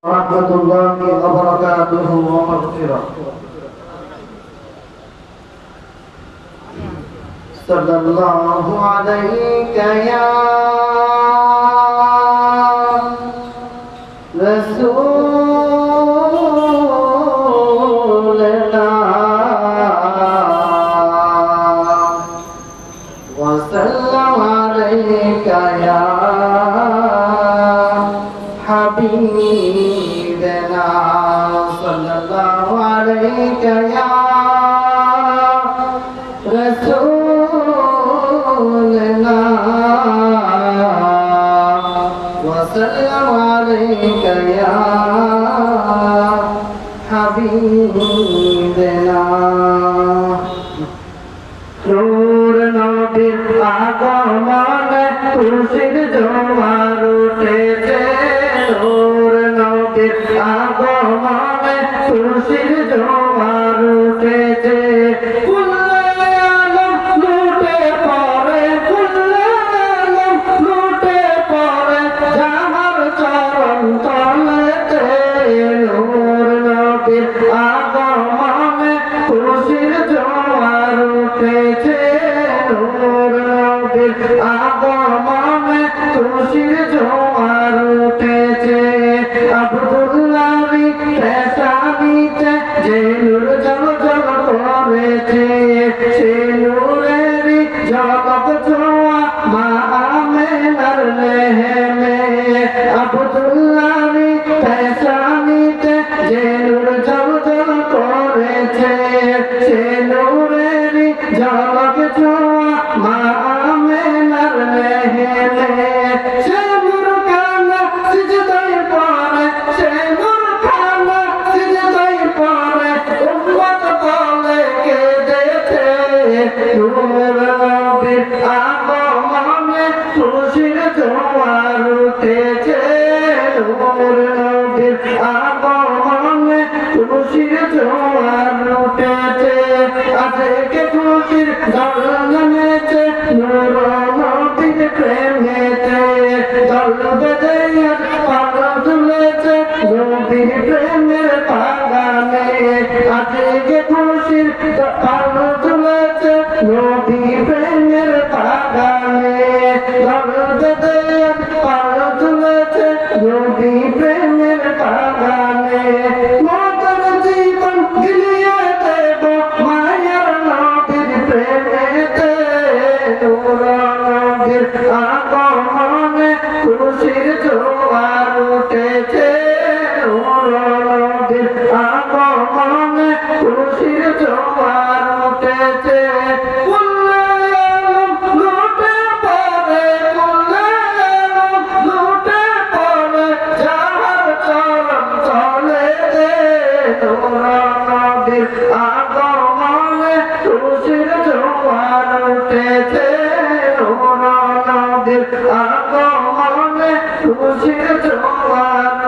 ورحمة الله وبركاته ومغفرة. صلى الله عليك يا رسول الله وسلم عليك يا حبيبنا صلى الله عليك يا رسول الله وسلم عليك يا حبيبنا. নূর নবীর আগমনে খুশির জোয়ার উঠেছে, নূর নবীর আগমনে খুশির জোয়ার উঠেছে। কুল্লে আলম লুটে পড়ে, কুল্লে আলম লুটে পড়ে যাহার চরণ তলেতে। নূর নবীর আগমনে খুশির জোয়ার উঠেছে, নূর নবীর আগমনে খুশির জোয়ার উঠেছে। আব্দুল্লাহর পেশানিতে যে নূর জ্বলজ্বল করেছে, সে নূরেরই ঝলক ছোঁয়া মা আমেনার লেহেমে। আব্দুল্লাহর পেশানিতে যে নূর জ্বলজ্বল করেছে, সে নূরেরই ঝলক ছোঁয়া মা আমেনার লেহেমে। সে নূর খানা সিজদায় পড়ে, সে নূর খানা সিজদায় পড়ে উম্মত বলে কেঁদেছে। নূর নবীর আগমনে খুশির জোয়ার উঠেছে, নূর নবীর আগমনে খুশির জোয়ার উঠেছে। আজকে খুশির দল জমেছে নূর নবীর প্রেমেতে, দল বেঁধে পাল তুলেছে নবীর প্রেমের বাগানে। আজকে খুশির পাল তুলেছে নবীর প্রেমের বাগানে, দল বেঁধে পাল তুলেছে নবীর প্রেমের বাগানে। মতের জীবন গিলিয়ে দেব মায়ের নবীর প্রেমেতে, নূর নবীর আগমনে খুশির জোয়ার উঠেছে, নূর নবীর আগমনে খুশির জোয়ার উঠেছে। কুল্লে আলম লুটে পড়ে, কুল্লে আলম লুটে পড়ে যাহার চরণ তলেতে। নূর নবীর আগমনে খুশির জোয়ার উঠেছে, নূর নবীর আগমনে খুশির জোয়ার